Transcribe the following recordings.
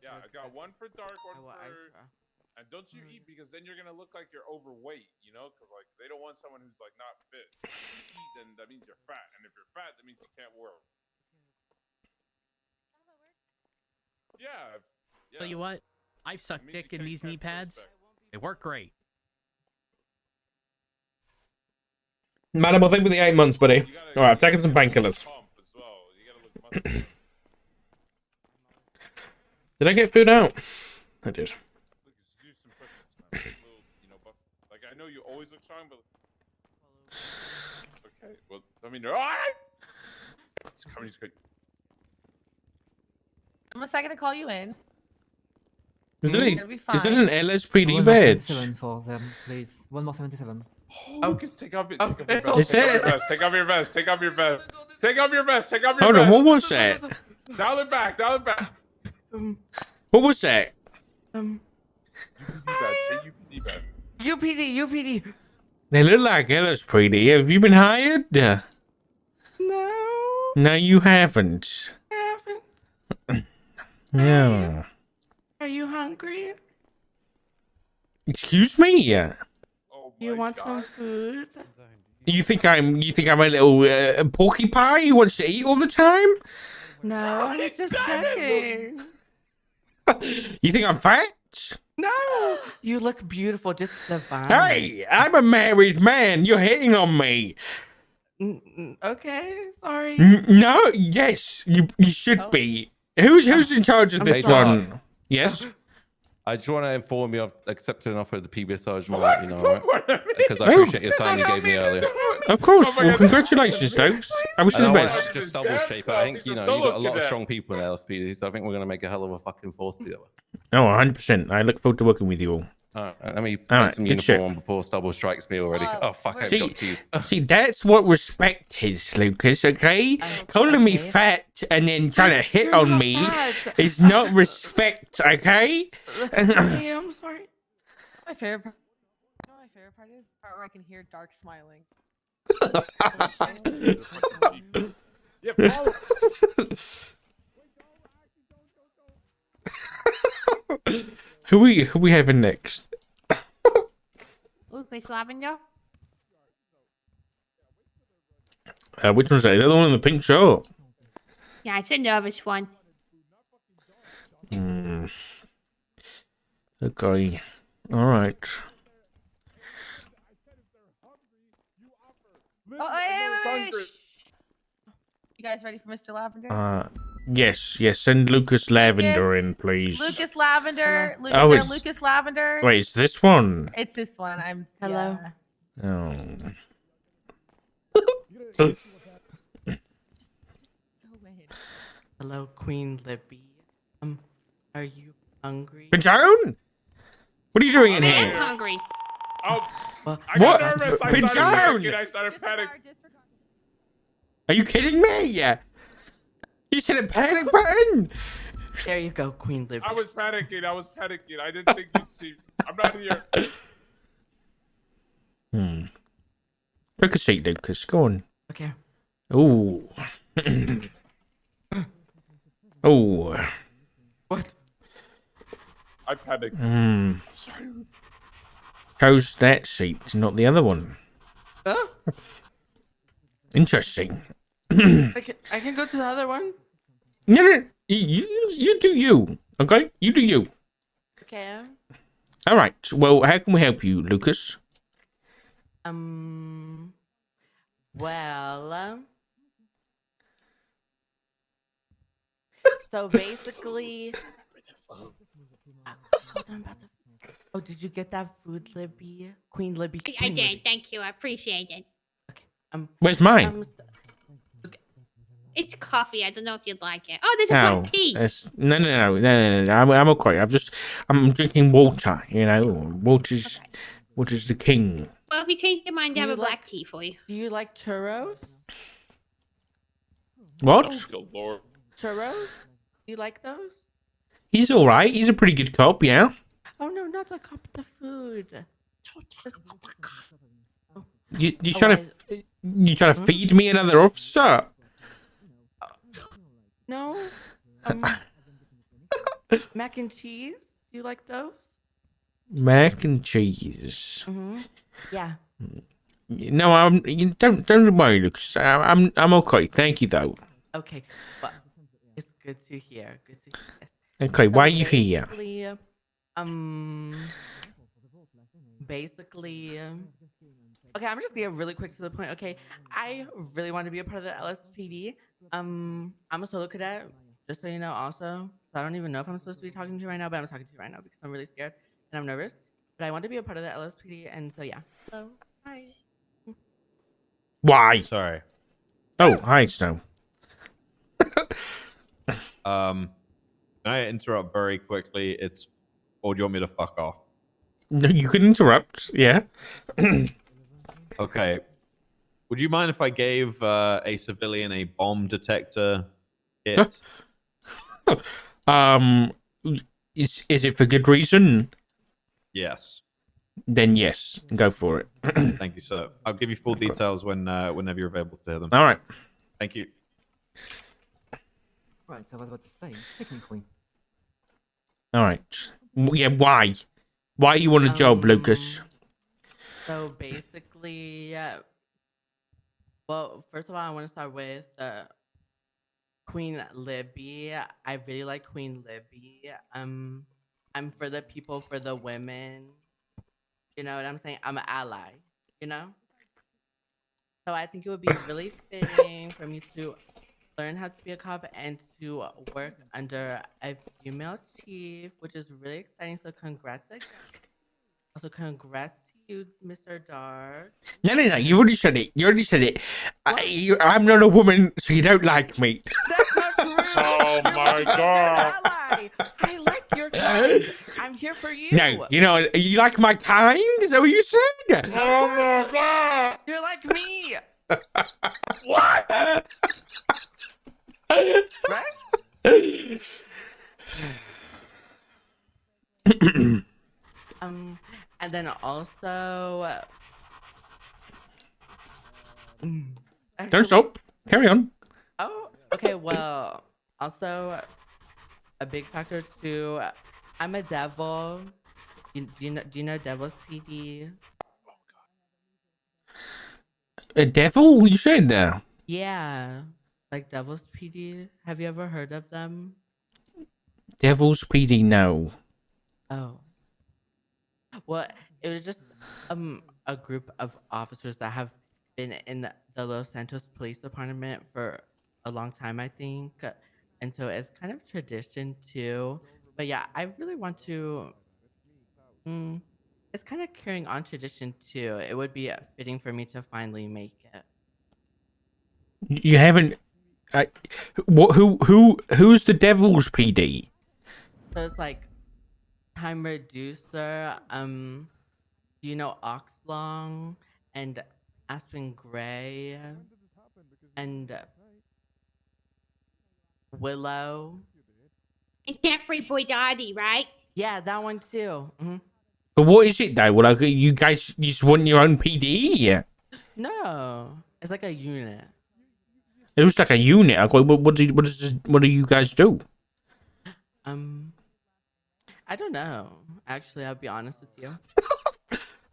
Yeah, I got one for dark, one for. And don't you eat because then you're gonna look like you're overweight, you know? Because like they don't want someone who's like not fit. If you eat, then that means you're fat, and if you're fat, that means you can't work. Yeah. Tell you what, I've sucked dick in these knee pads. They work great. Madam, I think with the 8 months, buddy. All right, I've taken some painkillers. Did I get food out? I did. Like I know you always look strong, but okay. Well, I mean, it's coming. It's good. I'm a second to call you in. Is it an LSPD badge? 77 for them, please. 1 more 77. Lucas, take off your vest. Take off your vest. Take off your vest. Take off your vest. Take off your vest. Hold on, what was that? Dial it back. Dial it back. What was that? UPD. They look like LSPD. Have you been hired? No. No, you haven't. No. Are you hungry? Excuse me? You want some food? You think I'm a little porcupine who wants to eat all the time? No, I was just checking. You think I'm fat? No, you look beautiful, just divine. Hey, I'm a married man. You're hitting on me. Okay, sorry. No, yes, you should be. Who's in charge of this one? Yes. I just want to inform you I've accepted an offer of the PBS Sergeant, you know, right? Because I appreciate your time you gave me earlier. Of course. Well, congratulations, Stokes. I wish you the best. Just double shape. I think, you know, you've got a lot of strong people in LSPD, so I think we're going to make a hell of a fucking force together. Oh, 100%. I look forward to working with you all. Alright, let me put some uniform on before Stubble strikes me already. Oh, fuck, I've got keys. See, that's what respect is, Lucas, okay? Calling me fat and then trying to hit on me is not respect, okay? Hey, I'm sorry. My favorite part. You know what my favorite part is? The part where I can hear Dark smiling. Who we having next? Lucas Lavender. Which one's that? Is that the one in the pink shirt? Yeah, it's a nervous one. Okay. All right. Wait. You guys ready for Mr. Lavender? Yes. Send Lucas Lavender in, please. Lucas Lavender. Lucas Lavender. Wait, it's this one. It's this one. Hello. Oh. Hello, Queen Libby. Are you hungry? Pinchone? What are you doing in I'm here? hungry. Oh, what? I got nervous. I Pinchone! started panicking. Are you kidding me? You said a panic button? There you go, Queen Libby. I was panicking. I didn't think you'd see. I'm not here. Look a seat, Lucas. Go on. Okay. Ooh. Oh. What? I panicked. Sorry. Chose that seat, not the other one. Huh? Interesting. I can go to the other one. No. You do you. Okay? You do you. Okay. All right. Well, how can we help you, Lucas? Well. So basically. Oh, did you get that food, Libby? Queen Libby. I did. Thank you. I appreciate it. Okay. Where's mine? It's coffee. I don't know if you'd like it. Oh, there's a black tea. No. I'm okay. I'm drinking water. You know, water's the king. Well, if you change your mind, I have a black tea for you. Do you like churros? What? Oh, good Lord. Churros? Do you like those? He's all right. He's a pretty good cop, yeah. Oh no, not the cup, the food. You trying to feed me another officer? No. Mac and cheese. Do you like those? Mac and cheese. Yeah. No, don't worry, Lucas. I'm okay. Thank you though. Okay. Well, it's good to hear. Good to hear. Yes. Okay, why are So you here? Basically, okay, I'm just gonna get really quick to the point. Okay, I really want to be a part of the LSPD. I'm a solo cadet, just so you know. Also, so I don't even know if I'm supposed to be talking to you right now, but I'm talking to you right now because I'm really scared and I'm nervous. But I want to be a part of the LSPD, and so yeah. So hi. Why? Sorry. Oh, hi, Snow. Can I interrupt very quickly? Or do you want me to fuck off? No, you can interrupt. Yeah. Okay. Would you mind if I gave a civilian a bomb detector kit? Is it for good reason? Yes. Then yes, go for it. Thank you, sir. I'll give you full details whenever you're available to hear them. All right. Thank you. Right, so I was about to say, technically. All right. Yeah, why? Why you want a job, Lucas? So basically, well, first of all, I want to start with Queen Libby. I really like Queen Libby. I'm for the people, for the women. You know what I'm saying? I'm an ally, you know? So I think it would be really fitting for me to learn how to be a cop and to work under a female chief, which is really exciting. So congrats again. Also, congrats to you, Mr. Dark. No. You already said it. I'm not a woman, so you don't like me. That's not true. Oh my god. I like your kind. I'm here for you. No, you like my kind? Is that what you said? Oh my god. You're like me. What? Right? And then also, Don't stop. Carry on. Oh, okay. Well, also a big factor too. I'm a devil. Do you know Devil's PD? A devil? You said that? Yeah, like Devil's PD. Have you ever heard of them? Devil's PD? No. Oh. Well, it was just a group of officers that have been in the Los Santos Police Department for a long time, I think, and so it's kind of tradition too. But yeah, I really want to. It's kind of carrying on tradition too. It would be fitting for me to finally make it. You haven't. Who's the Devil's PD? So it's like Time Reducer. Do you know Oxlong and Aspen Gray and Willow? And Jeffrey Boydadi, right? Yeah, that one too. But what is it though? Well, you guys just want your own PD? No, it's like a unit. It was like a unit. What do you guys do? I don't know. Actually, I'll be honest with you.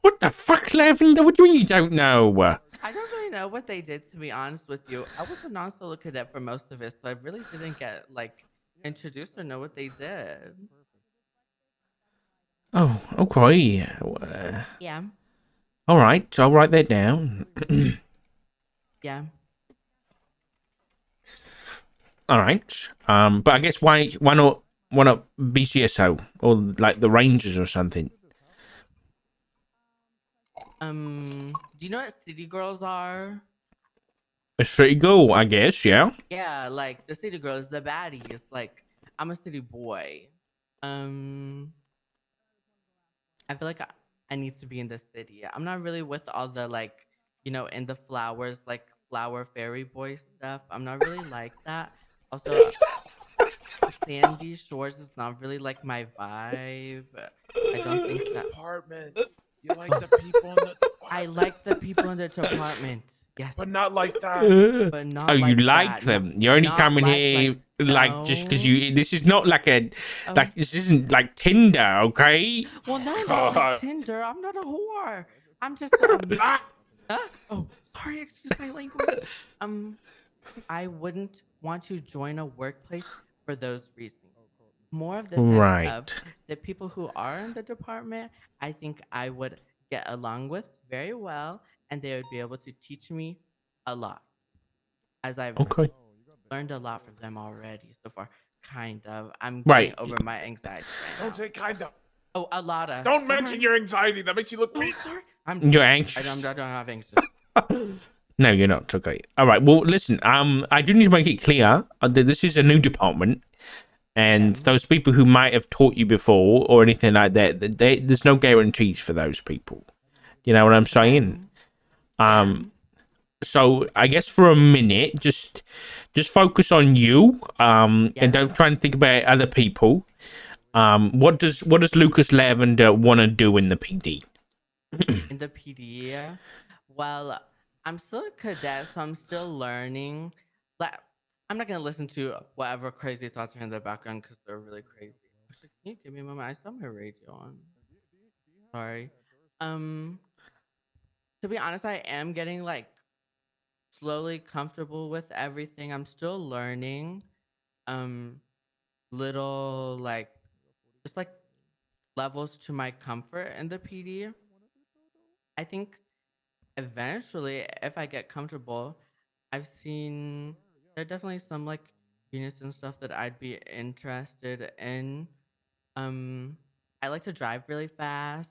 What the fuck, Lavender? What do you mean you don't know? I don't really know what they did, to be honest with you. I was a non-solo cadet for most of it, so I really didn't get introduced or know what they did. Oh, okay. Yeah. All right, I'll write that down. Yeah. All right. But I guess why not BCSO or like the Rangers or something? Do you know what city girls are? A city girl, I guess. Yeah. Yeah, like the city girls, the baddies. Like I'm a city boy. I feel like I need to be in the city. I'm not really with all the in the flowers, like flower fairy boy stuff. I'm not really like that. Also, Sandy Shores is not really like my vibe. I don't think that. Apartment. You like the people in the department. I like the people in the department. Yes. But not like that. But not Oh, you like like that. them? You're only Not coming like- here like just because no. you. This is not like a Oh. like. This isn't like Tinder, okay? Well, no, not God. like Tinder. I'm not a whore. I'm just huh? Oh, sorry. Excuse my language. I wouldn't want to join a workplace for those reasons. More of the sense Right. of the people who are in the department, I think I would get along with very well, and they would be able to teach me a lot, as I've Okay. learned a lot from them already so far. Kind of. I'm Right. getting over my anxiety. Right Don't now. say kind of. Oh, a lot of. Don't mention your anxiety. That makes you look weak. I'm. You're I anxious. don't have anxious. No, you're not. Okay. All right. Well, listen. I do need to make it clear that this is a new department, and those people who might have taught you before or anything like that, there's no guarantees for those people. You know what I'm saying? So I guess for a minute, just focus on you. And don't try and think about other people. What does Lucas Lavender want to do in the PD? In the PD, well, I'm still a cadet, so I'm still learning. Like, I'm not gonna listen to whatever crazy thoughts are in the background because they're really crazy. Actually, can you give me a moment? I saw my radio on. Sorry. To be honest, I am getting like slowly comfortable with everything. I'm still learning. Little like just like levels to my comfort in the PD. I think eventually, if I get comfortable, I've seen there are definitely some like units and stuff that I'd be interested in. I like to drive really fast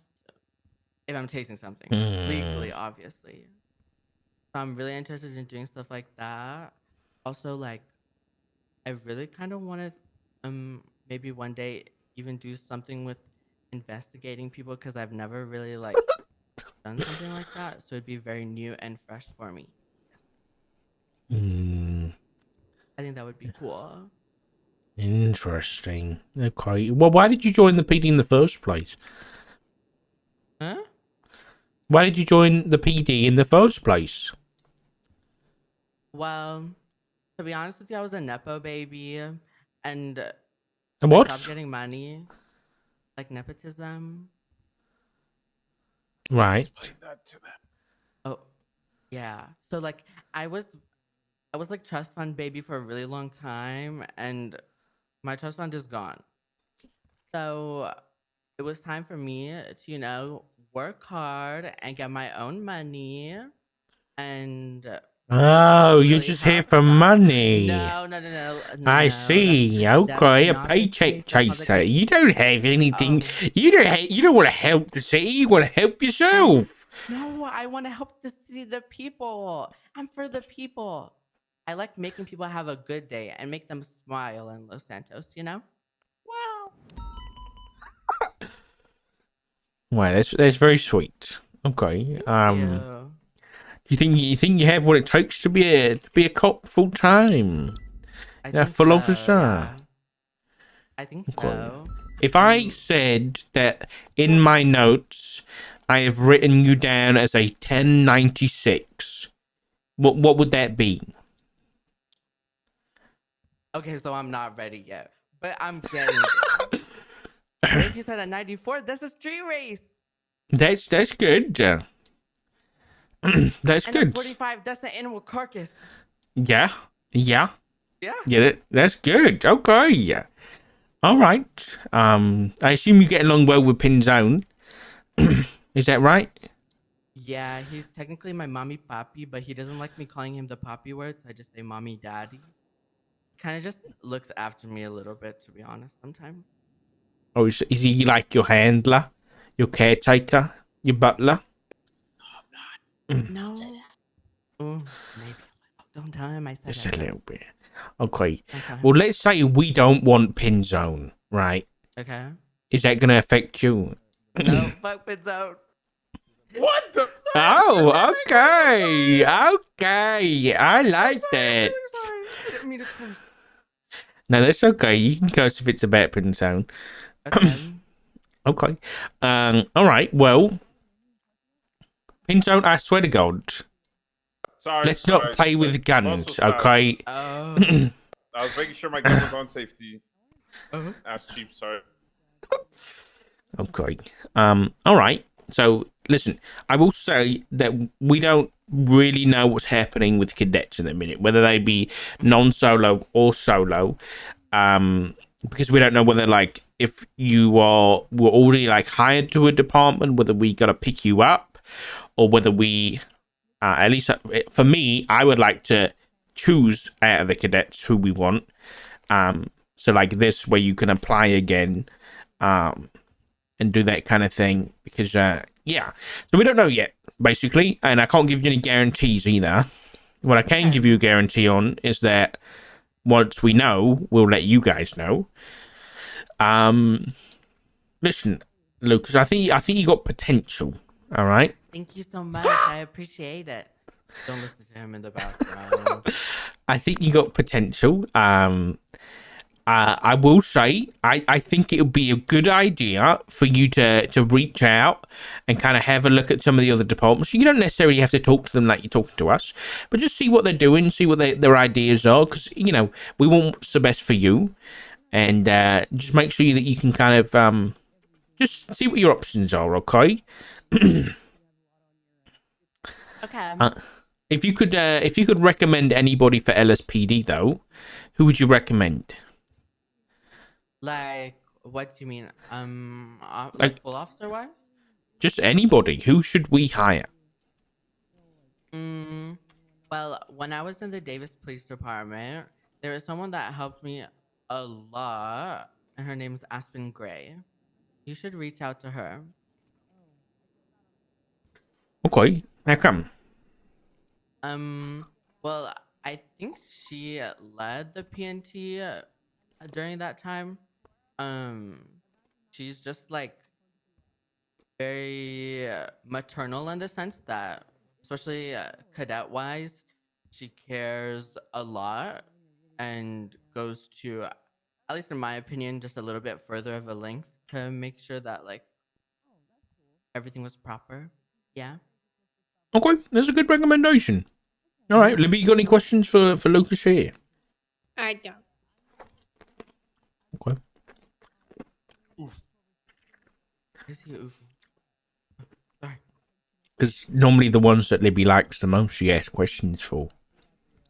if I'm chasing something legally, obviously. So I'm really interested in doing stuff like that. Also, like, I really kind of want to, maybe one day even do something with investigating people because I've never really like done something like that. So it'd be very new and fresh for me. I think that would be cool. Interesting. Okay. Well, why did you join the PD in the first place? Huh? Why did you join the PD in the first place? Well, to be honest with you, I was a nepo baby, and I What? stopped getting money, like nepotism. Right. Explain that to them. Oh, yeah. So like, I was like trust fund baby for a really long time, and my trust fund is gone. So it was time for me to, work hard and get my own money, and Oh, you're really just here have for fun. money. No. I see. Okay, a not the paycheck case. That's not the chaser. case. You don't have anything. Oh. You don't want to help the city. You want to help yourself. No, I want to help the city, the people. I'm for the people. I like making people have a good day and make them smile in Los Santos. Wow, that's very sweet. Okay. Yeah. Do you think you have what it takes to be a cop full time? I Yeah, think full so, officer. yeah. I think Okay. so. If I said that in my notes I have written you down as a 1096, what would that be? Okay, so I'm not ready yet, but I'm getting it. What if you said a 94? That's a street race. That's good. That's And good. a 45, that's an animal carcass. Yeah. Yeah. That's good. Okay. All right. I assume you get along well with Pinzone. Is that right? Yeah, he's technically my mommy papi, but he doesn't like me calling him the papi word, so I just say mommy daddy. Kind of just looks after me a little bit, to be honest, sometimes. Oh, is he like your handler, your caretaker, your butler? No. Oh, maybe. Don't tell him I said Just it. a little bit. Okay. Don't tell him. Well, let's say we don't want Pinzone, right? Okay. Is that going to affect you? No, fuck with out. What the? Oh, okay. Okay. I like that. Sorry. I didn't mean to curse. No, that's okay. You can curse if it's about Pinzone. Okay. Okay. All right. Well, Pinzone, I swear to God, Sorry. Let's not play with guns, okay? I was making sure my gun was on safety. Ask Chief, sorry. Okay. All right. So, listen, I will say that we don't really know what's happening with cadets in the minute, whether they be non-solo or solo, because we don't know whether, like, if you were already, like, hired to a department, whether we got to pick you up, or whether we, at least for me, I would like to choose out of the cadets who we want. So, like, this, where you can apply again, and do that kind of thing, because yeah, so we don't know yet, basically, and I can't give you any guarantees either. What I can give you a guarantee on is that once we know, we'll let you guys know. Listen, Lucas, I think you got potential. All right. Thank you so much. I appreciate it. Don't listen to him in the background. I think you got potential. I will say, I think it would be a good idea for you to reach out and kind of have a look at some of the other departments. You don't necessarily have to talk to them like you're talking to us, but just see what they're doing, see what their ideas are, because, you know, we want what's the best for you. And just make sure that you can kind of just see what your options are, okay? Okay. If you could recommend anybody for LSPD, though, who would you recommend? Like, what do you mean? Like full officer wise? Just anybody. Who should we hire? Well, when I was in the Davis Police Department, there was someone that helped me a lot, and her name's Aspen Gray. You should reach out to her. Okay, how come? Well, I think she led the PNT during that time. She's just like very maternal in the sense that, especially cadet wise, she cares a lot and goes to, at least in my opinion, just a little bit further of a length to make sure that like everything was proper. Yeah. Okay, that's a good recommendation. All right, Libby, you got any questions for Lucas here? I don't. Okay. Oof. Is he oof? Sorry. Because normally the ones that Libby likes the most, she asks questions for.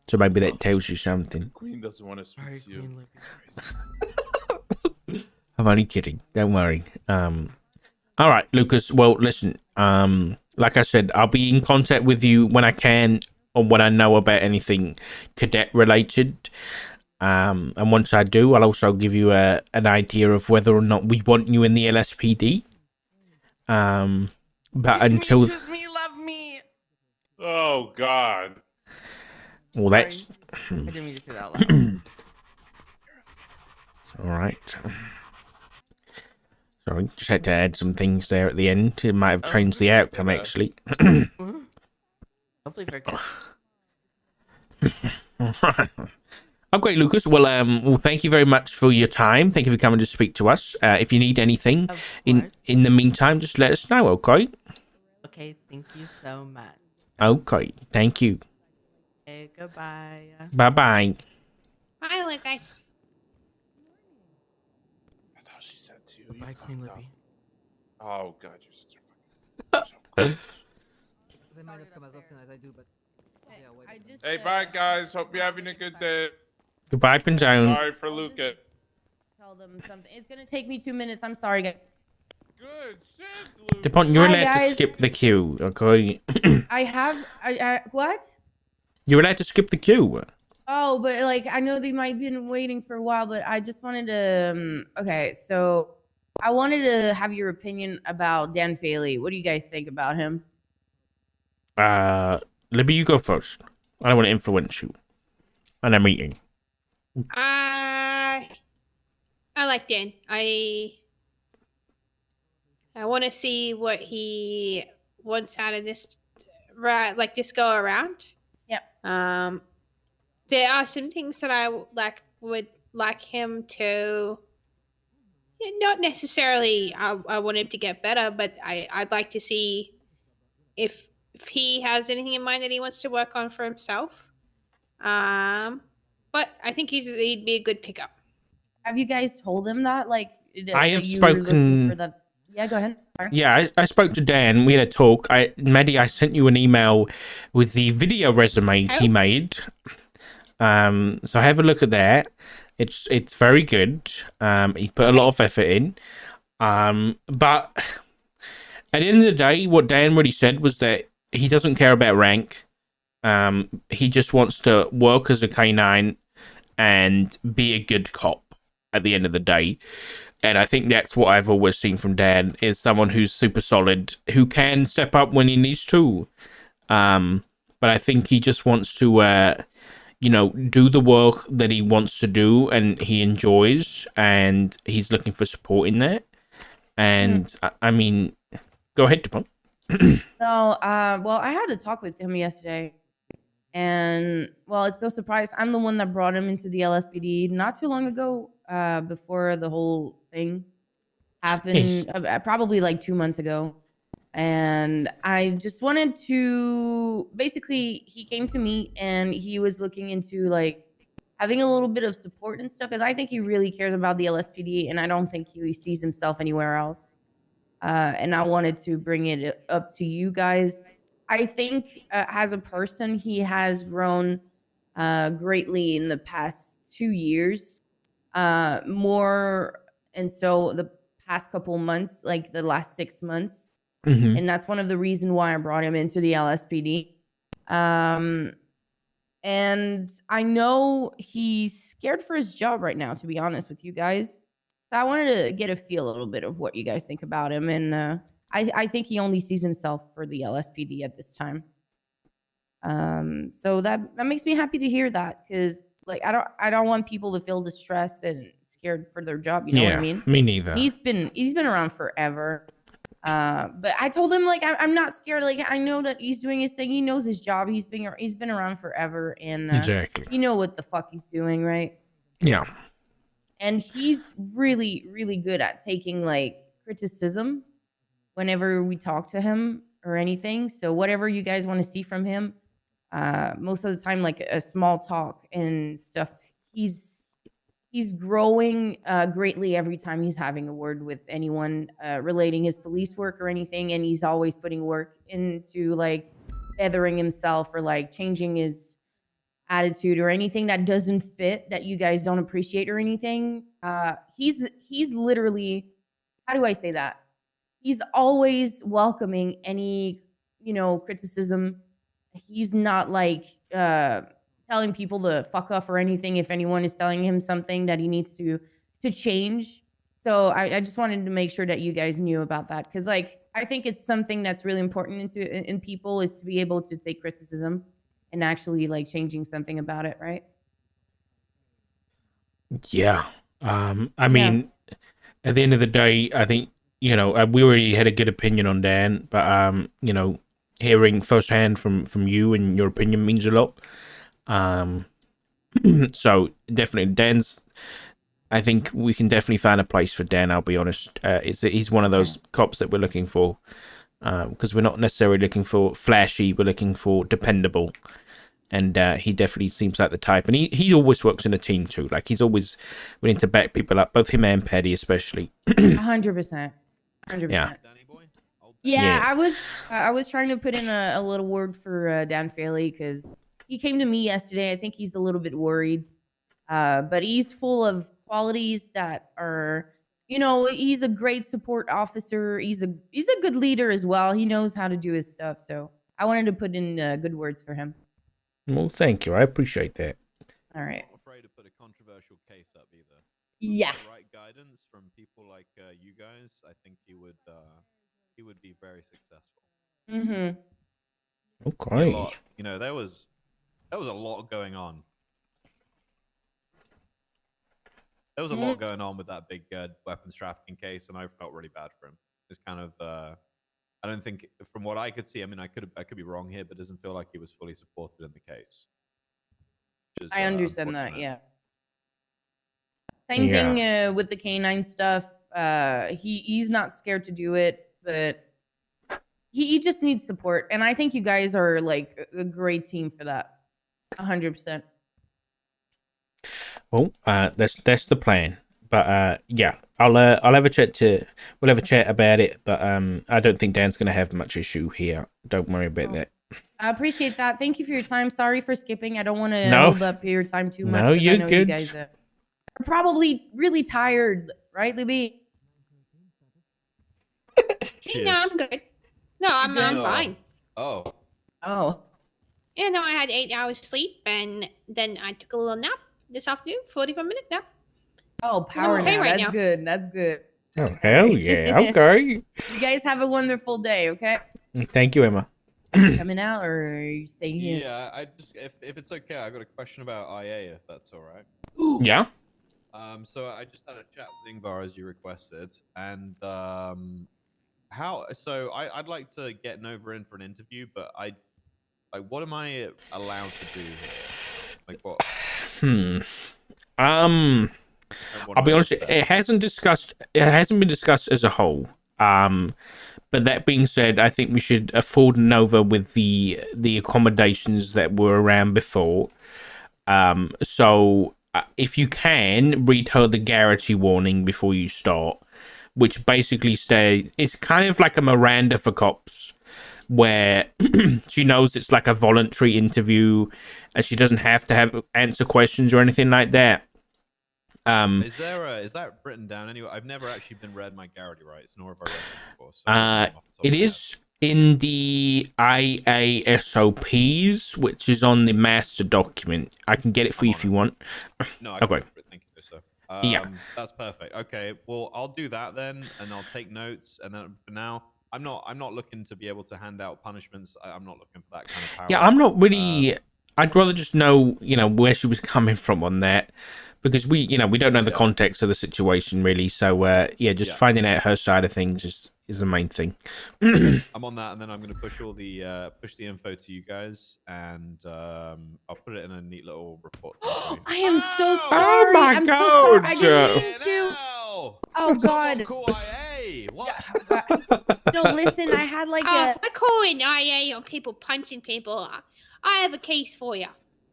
So maybe that tells you something. Queen doesn't want to speak to you. I'm only kidding. Don't worry. All right, Lucas. Well, listen. Like I said, I'll be in contact with you when I can, or when I know about anything cadet related. And once I do, I'll also give you an idea of whether or not we want you in the LSPD. But until choose me, love me. Oh God. Well, that's I didn't mean to say that out loud. all right. Sorry, just had to add some things there at the end. It might have changed the outcome, actually. Hopefully for good. Okay, Lucas. Well, thank you very much for your time. Thank you for coming to speak to us. If you need anything in the meantime, just let us know, okay? Okay, thank you so much. Okay, thank you. Okay, goodbye. Bye-bye. Bye, Lucas. That's all she said to you. Goodbye, Queen Libby. Oh God, you're such a fucking. They might not come as often as I do, but yeah, wait. Hey, bye guys. Hope you're having a good day. Goodbye, Pinzone. Sorry for Luca. Tell them something. It's gonna take me 2 minutes. I'm sorry, guys. Good shit, Luca. DePont, you're Hi, allowed to guys. skip the queue, okay? I what? You're allowed to skip the queue. Oh, but like I know they might have been waiting for a while, but I just wanted to. Okay, so I wanted to have your opinion about Dan Faley. What do you guys think about him? Libby, you go first. I don't want to influence you on a meeting. I like Dan. I want to see what he wants out of this, like this go around. Yep. There are some things that I would like him to. Not necessarily. I want him to get better, but I'd like to see if if he has anything in mind that he wants to work on for himself. But I think he'd be a good pickup. Have you guys told him that? Like, I that have you were looking spoken. for that? Yeah, go ahead. Sorry. Yeah, I spoke to Dan. We had a talk. Maddie, I sent you an email with the video resume he made. So have a look at that. It's very good. He put a lot of effort in. But at the end of the day, what Dan really said was that he doesn't care about rank. He just wants to work as a K9 and be a good cop at the end of the day. And I think that's what I've always seen from Dan, is someone who's super solid, who can step up when he needs to. But I think he just wants to, do the work that he wants to do and he enjoys, and he's looking for support in that. And I mean, go ahead, Dupont. No, well, I had a talk with him yesterday, and well, it's no surprise. I'm the one that brought him into the LSPD not too long ago, before the whole thing happened, probably like 2 months ago. And I just wanted to, basically, he came to me and he was looking into like having a little bit of support and stuff, because I think he really cares about the LSPD, and I don't think he sees himself anywhere else. And I wanted to bring it up to you guys. I think as a person, he has grown greatly in the past 2 years, more, and so the past couple months, like the last 6 months. And that's one of the reasons why I brought him into the LSPD. And I know he's scared for his job right now, to be honest with you guys. So I wanted to get a feel a little bit of what you guys think about him. And I think he only sees himself for the LSPD at this time. So that makes me happy to hear that, because like I don't want people to feel distressed and scared for their job. You know what I mean? Me neither. He's been around forever. But I told him, like, I'm not scared. Like, I know that he's doing his thing. He knows his job. He's been around forever, and exactly, you know what the fuck he's doing, right? Yeah. And he's really, really good at taking like criticism whenever we talk to him or anything. So whatever you guys want to see from him, most of the time, like a small talk and stuff, he's growing greatly every time he's having a word with anyone relating his police work or anything. And he's always putting work into like bettering himself or like changing his attitude or anything that doesn't fit, that you guys don't appreciate or anything. He's literally, how do I say that? He's always welcoming any, criticism. He's not like telling people to fuck off or anything if anyone is telling him something that he needs to change. So I just wanted to make sure that you guys knew about that, because like I think it's something that's really important in people, is to be able to take criticism and actually like changing something about it, right? Yeah. I mean, at the end of the day, I think, we already had a good opinion on Dan, but hearing firsthand from you and your opinion means a lot. So definitely Dan's, I think we can definitely find a place for Dan. I'll be honest. He's one of those cops that we're looking for, because we're not necessarily looking for flashy. We're looking for dependable, and he definitely seems like the type. And he always works in a team too. Like he's always willing to back people up, both him and Paddy especially. 100%. 100%. Yeah. Yeah, I was trying to put in a little word for Dan Faley, because he came to me yesterday. I think he's a little bit worried, but he's full of qualities that are, he's a great support officer. He's a good leader as well. He knows how to do his stuff. So I wanted to put in good words for him. Well, thank you. I appreciate that. All right. I'm not afraid to put a controversial case up either. Yeah. With the right guidance from people like you guys, I think he would be very successful. Mm-hmm. Okay. There was a lot going on. There was a lot going on with that big weapons trafficking case, and I felt really bad for him. It's kind of, I don't think, from what I could see, I mean, I could be wrong here, but it doesn't feel like he was fully supported in the case. I understand that, yeah. Same thing with the K9 stuff. He's not scared to do it, but he just needs support, and I think you guys are like a great team for that. 100%. Well, that's the plan. But yeah, we'll have a chat about it. But I don't think Dan's gonna have much issue here. Don't worry about that. I appreciate that. Thank you for your time. Sorry for skipping. I don't want to hold up your time too much. No, you're I know good. You guys are probably really tired, right, Libby? No, I'm good. No, I'm fine. Oh. Yeah, no, I had 8 hours sleep, and then I took a little nap this afternoon, 45-minute nap. Oh, power okay now. right That's now. good. That's good. Oh hell yeah! Okay. You guys have a wonderful day. Okay. Thank you, Emma. Coming out, or are you staying here? Yeah, I just if it's okay, I got a question about IA, if that's all right. Yeah. So I just had a chat with Ingvar as you requested, and I'd like to get Nova in for an interview, but what am I allowed to do here? Like what? I'll be honest. It hasn't been discussed as a whole. But that being said, I think we should afford Nova with the accommodations that were around before. So if you can, read her the Garrity warning before you start, which basically says it's kind of like a Miranda for cops, where she knows it's like a voluntary interview, and she doesn't have to answer questions or anything like that. Is that written down anywhere? I've never actually been read my Garrity rights, nor have I read them before. So it is in the IASOPs, which is on the master document. I can get it for you if you want. No, okay. Thank you, sir. Yeah, that's perfect. Okay, well, I'll do that then, and I'll take notes. And then for now, I'm not looking to be able to hand out punishments. I'm not looking for that kind of power. Yeah, I'm not really. I'd rather just know, where she was coming from on that. Because we don't know the context of the situation really, so finding out her side of things is the main thing. I'm on that, and then I'm going to push all the info to you guys, and I'll put it in a neat little report. I am so sorry. Oh my I'm God, so sorry. I didn't mean to. No! Oh God. Call IA. What? No, listen. I had like if I call in IA on people punching people, I have a case for you.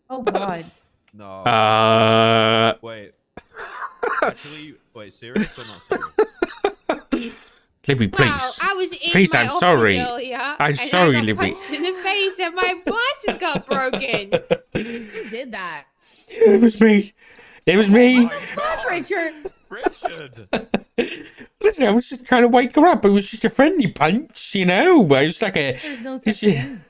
Oh God. No. Wait. Actually, serious or not serious? Libby, please. Well, I was in please, my I'm office sorry. earlier, I'm and sorry, I got Libby. punched in the face, and my glasses got broken. Who did that? It was me. It was me. Richard. Listen, I was just trying to wake her up. It was just a friendly punch, It was like a. There's no such thing.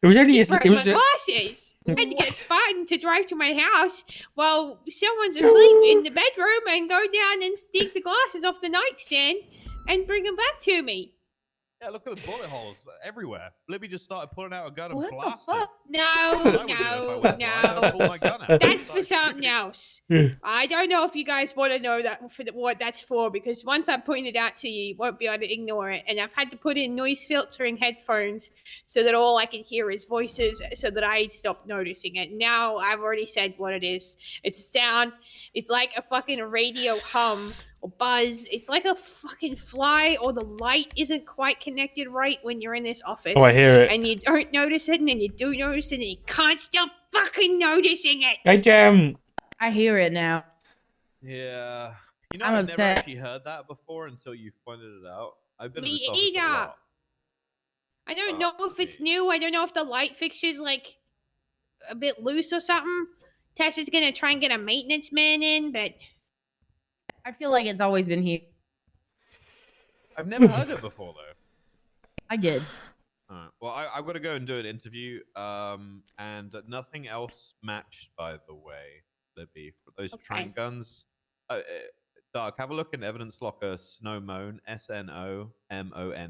It was only. It was my glasses. I had to get Spartan to drive to my house while someone's asleep in the bedroom and go down and stick the glasses off the nightstand and bring them back to me. Yeah, look at the bullet holes everywhere. Libby just started pulling out a gun and What blasting. the fuck? No. That's for something else. I don't know if you guys want to know what that's for, because once I point it out to you, you won't be able to ignore it. And I've had to put in noise filtering headphones so that all I can hear is voices, so that I stop noticing it. Now I've already said what it is. It's a sound. It's like a fucking radio hum or buzz. It's like a fucking fly, or the light isn't quite connected right when you're in this office. Oh, I hear it. And you don't notice it, and then you do notice it, and you can't stop fucking noticing it. Hey, Jam. I hear it now. Yeah. I'm I've upset. never actually heard that before until you pointed it out. I've been in this office a lot. I don't know if it's new. I don't know if the light fixture's like a bit loose or something. Tess is gonna try and get a maintenance man in, but I feel like it's always been here. I've never heard it before though. I did. All right. Well, I've got to go and do an interview. And nothing else matched, by the way, Libby. For those trank guns. Dark, have a look in evidence locker Snowmone, SNOMONE.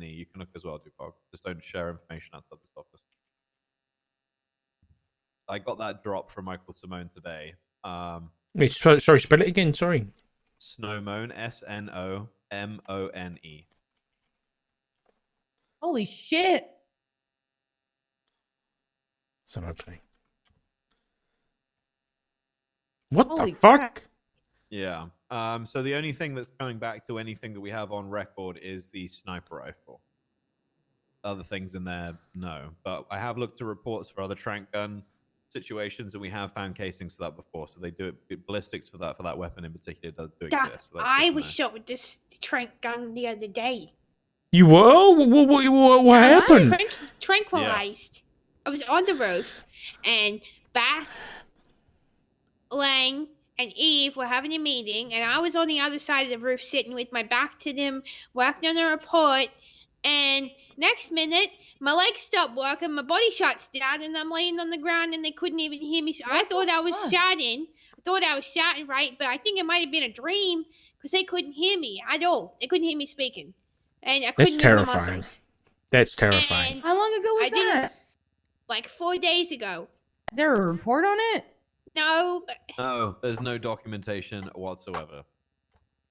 You can look as well, Dupog. Just don't share information outside this office. I got that drop from Michael Simone today. Wait, sorry, spell it again. Sorry. Snowmone, SNOMONE. Holy shit. Son of a. What Holy the fuck? crap. Yeah. So the only thing that's coming back to anything that we have on record is the sniper rifle. other things in there, no. But I have looked at reports for other trank gun situations, and we have found casings for that before. So they do it. Ballistics for that weapon in particular does do Doc, exist. So that's I good to was know. shot with this trank gun the other day. You were? What I was happened? tranquilized. I was on the roof, and Bass, Lang, and Eve were having a meeting, and I was on the other side of the roof sitting with my back to them, working on a report, and next minute, my legs stopped working, my body shuts down, and I'm laying on the ground, and they couldn't even hear me. So I thought I was shouting. I thought I was shouting, right? But I think it might have been a dream, because they couldn't hear me at all. They couldn't hear me speaking. And I couldn't That's move my terrifying. muscles. That's terrifying. And How long ago was that? like 4 days ago. Is there a report on it? No, No, there's no documentation whatsoever.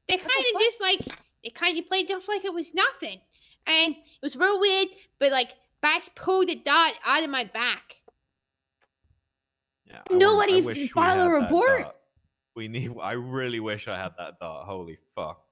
they kind of just like, they kind of played it off like it was nothing. And it was real weird, but like, Bass pulled a dart out of my back. Yeah, Nobody wish we file a had that report? dart. I really wish I had that dart. Holy fuck.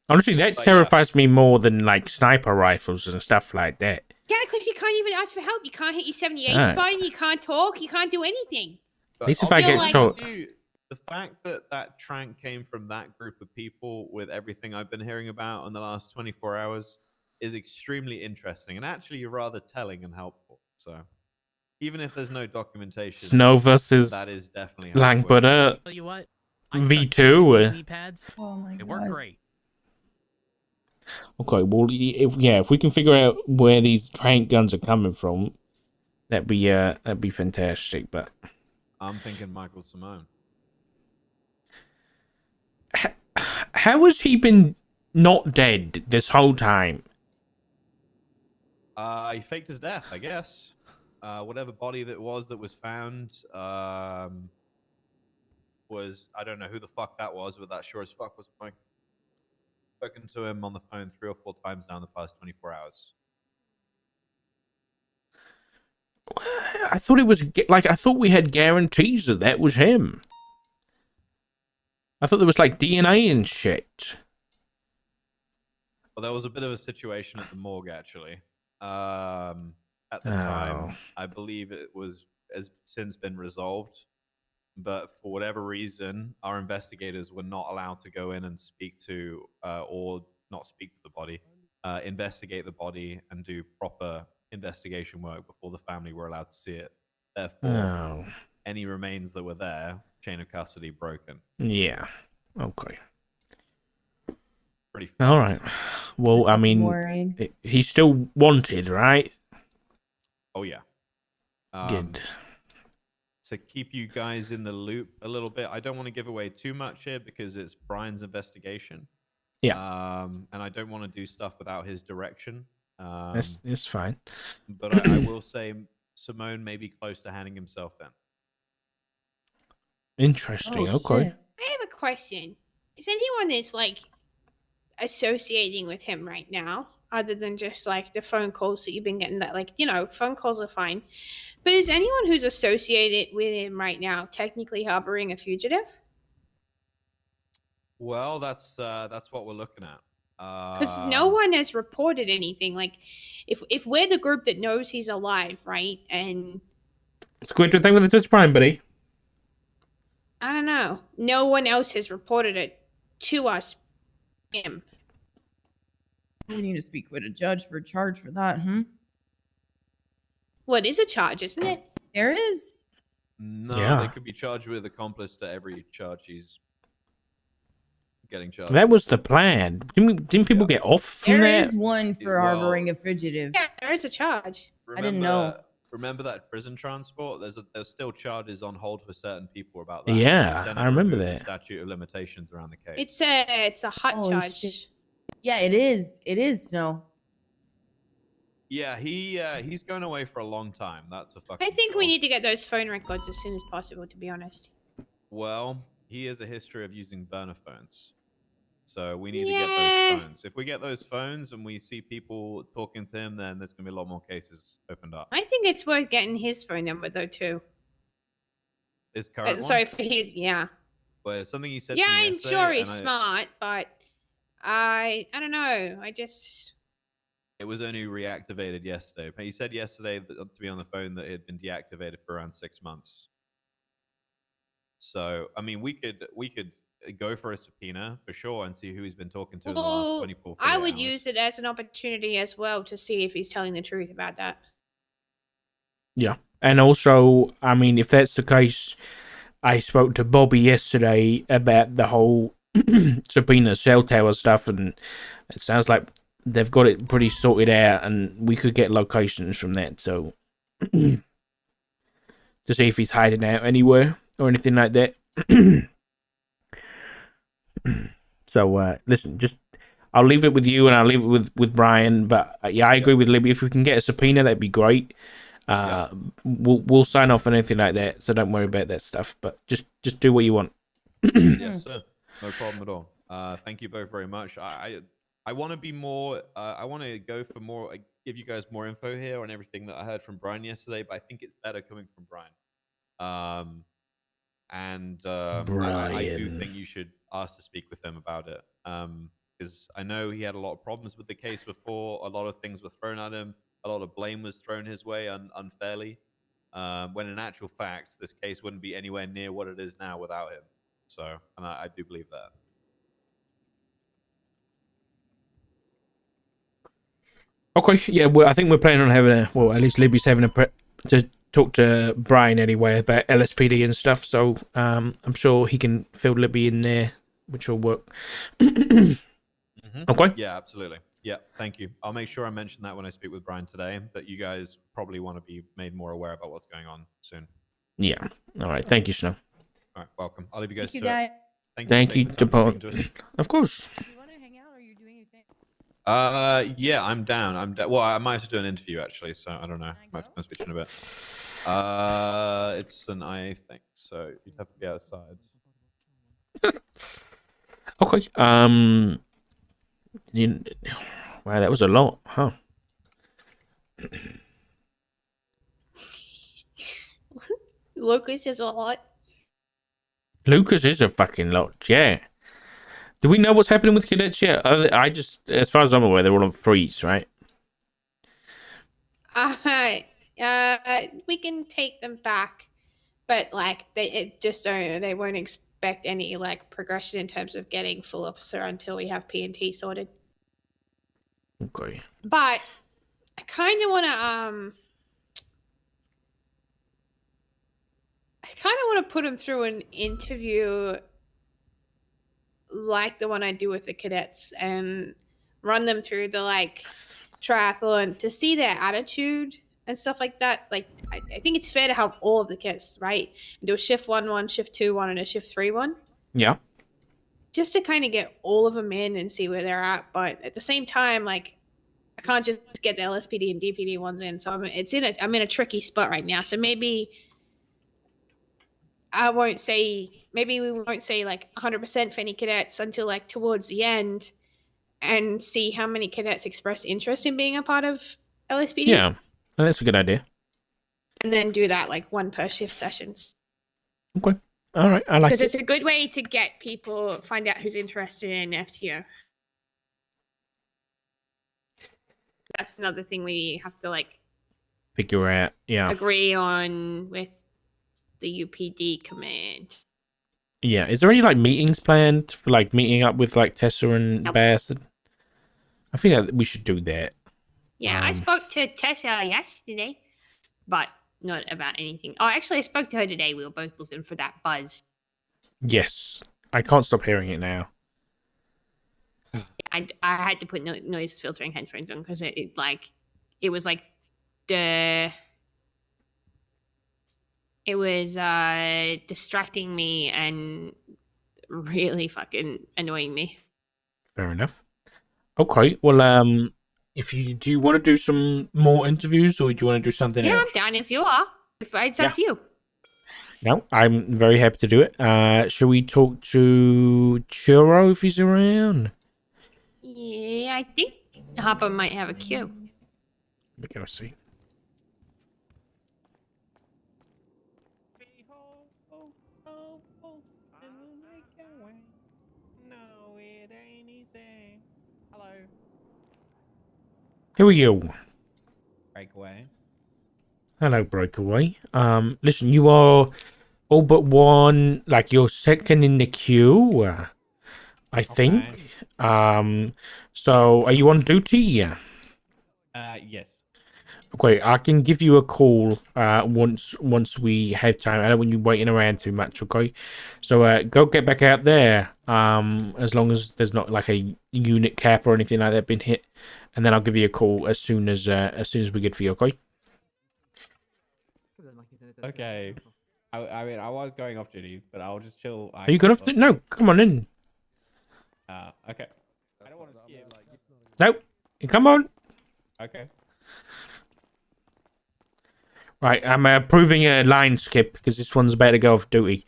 Honestly, that But, terrifies me more than like sniper rifles and stuff like that. Yeah, because you can't even ask for help. You can't hit your 78 Right. button. You can't talk. You can't do anything. At least if I I'll be get honest shot. with you, the fact that that trank came from that group of people with everything I've been hearing about in the last 24 hours is extremely interesting and actually rather telling and helpful. So even if there's no documentation, Snow versus that is definitely Lang, but Tell you what, V2. knee pads. Oh my They work great. Okay, well, if we can figure out where these trank guns are coming from, that'd be fantastic. But I'm thinking Michael Simone. how has he been not dead this whole time? He faked his death, I guess. Whatever body that was found was, I don't know who the fuck that was, but that sure as fuck was Mike. Spoken to him on the phone 3 or 4 times now in the past 24 hours. I thought it was like I thought we had guarantees that was him. I thought there was like DNA and shit. Well, there was a bit of a situation at the morgue actually. At the time, I believe it has since been resolved, but for whatever reason, our investigators were not allowed to go in and speak to, or not speak to the body, investigate the body and do proper investigation work before the family were allowed to see it. Therefore, any remains that were there, chain of custody broken. Yeah. Okay. Pretty. All right. Well, I mean, he's still wanted, right? Oh yeah. Good. To keep you guys in the loop a little bit, I don't want to give away too much here because it's Brian's investigation. Yeah. And I don't want to do stuff without his direction. It's fine. But I will say Simone may be close to handing himself in. Interesting. Okay. I have a question. Is anyone that's like associating with him right now, other than just like the phone calls that you've been getting? That, like, you know, phone calls are fine, but is anyone who's associated with him right now technically harboring a fugitive? Well, that's what we're looking at. Because no one has reported anything. Like, if we're the group that knows he's alive, right? And Squid, thing with the Twitch Prime, buddy. I don't know. No one else has reported it to us. Him. We need to speak with a judge for charge for that, What is a charge, isn't it? There is. No, Yeah. they could be charged with accomplice to every charge he's getting charged. That was the plan. Didn't people get off from There that? is one for harboring a fugitive. Yeah, there is a charge. I didn't know. Remember that prison transport? There's still charges on hold for certain people about that. Yeah, Senate I remember removed the that. statute of limitations around the case. It's a hot Holy charge. shit. Yeah, it is. It is, Snow. Yeah, he's going away for a long time. That's a fucking. I think we sure. need to get those phone records as soon as possible, to be honest. Well, he has a history of using burner phones, so we need to Yeah. get those phones. If we get those phones and we see people talking to him, then there's gonna be a lot more cases opened up. I think it's worth getting his phone number though too. His current Sorry one? for his, yeah. But something he said. Yeah, to me I'm yesterday, sure he's and smart, but I don't know. It was only reactivated yesterday. He said yesterday that, to be on the phone that it had been deactivated for around 6 months. So, I mean, we could go for a subpoena for sure and see who he's been talking to in the last 24 hours. I would use it as an opportunity as well to see if he's telling the truth about that. Yeah. And also, I mean, if that's the case, I spoke to Bobby yesterday about the whole subpoena cell tower stuff, and it sounds like they've got it pretty sorted out, and we could get locations from that. So, to see if he's hiding out anywhere or anything like that. So, listen, just I'll leave it with you, and I'll leave it with Brian. But yeah, I agree with Libby. If we can get a subpoena, that'd be great. We'll sign off on anything like that, so don't worry about that stuff. But just do what you want. Yes, sir. No problem at all. Thank you both very much. I want to be more. I want to go for more. Give you guys more info here on everything that I heard from Brian yesterday. But I think it's better coming from Brian. I do think you should ask to speak with him about it. Because I know he had a lot of problems with the case before. A lot of things were thrown at him. A lot of blame was thrown his way unfairly. When in actual fact, this case wouldn't be anywhere near what it is now without him. So, and I do believe that. Okay, yeah, well, I think we're planning on having at least Libby's having a prep to talk to Brian anyway about LSPD and stuff. So, I'm sure he can fill Libby in there, which will work. Okay. Yeah, absolutely. Yeah, thank you. I'll make sure I mention that when I speak with Brian today, that you guys probably want to be made more aware about what's going on soon. Yeah. All right. Thank you, Snow. All right. Welcome. I'll leave you guys Thank to you, it. guys. Thank you, Depot. Of course. Do you want to hang out, or are you doing your thing? Yeah, I'm down. Well, I might have to do an interview actually, so I don't know. Might switch in a bit. It's an I think, so you'd have to be outside. Okay. Wow, that was a lot, huh? Lucas is a lot. Lucas is a fucking lot, yeah. Do we know what's happening with cadets yet? I just, as far as I'm aware, they're all on freeze, right? We can take them back, but like they won't expect any like progression in terms of getting full officer until we have P&T sorted. Okay. But I kind of want to put him through an interview like the one I do with the cadets and run them through the like triathlon to see their attitude and stuff like that. Like I think it's fair to have all of the cadets, right? And do a shift 1-1, shift 2-1, and a shift 3-1. Yeah. Just to kind of get all of them in and see where they're at. But at the same time, like I can't just get the LSPD and DPD ones in. So I'm in a tricky spot right now. So maybe we won't say like 100% for any cadets until like towards the end and see how many cadets express interest in being a part of LSPD. Yeah, that's a good idea. And then do that like one per shift sessions. Okay. All right. I like it. Because it's a good way to get people, find out who's interested in FTO. That's another thing we have to like figure out. Yeah. Agree on with the UPD command. Yeah. Is there any like meetings planned for like meeting up with like Tessa and Bass? I think that we should do that. Yeah, I spoke to Tessa yesterday, but not about anything. Oh, actually, I spoke to her today. We were both looking for that buzz. Yes. I can't stop hearing it now. I had to put noise filtering headphones on because it was distracting me and really fucking annoying me. Fair enough. Okay. Well, do you want to do some more interviews or do you want to do something else? Yeah, I'm down if you are. It's up to you. No, I'm very happy to do it. Shall we talk to Churro if he's around? Yeah, I think Hopper might have a queue. Let me go see. No, it ain't easy. Who are you? Breakaway. Hello, Breakaway. Listen, you are all but one, like you're second in the queue, I think. So are you on duty? Yes. Okay, I can give you a call once we have time. I don't want you waiting around too much, okay? So go get back out there. As long as there's not like a unit cap or anything like that been hit, and then I'll give you a call as soon as we get for you, okay? Okay. I mean, I was going off duty, but I'll just chill. Are you going off? No, come on in. Okay. I don't want to skip. No, come on. Okay. Right, I'm approving a line skip because this one's about to go off duty.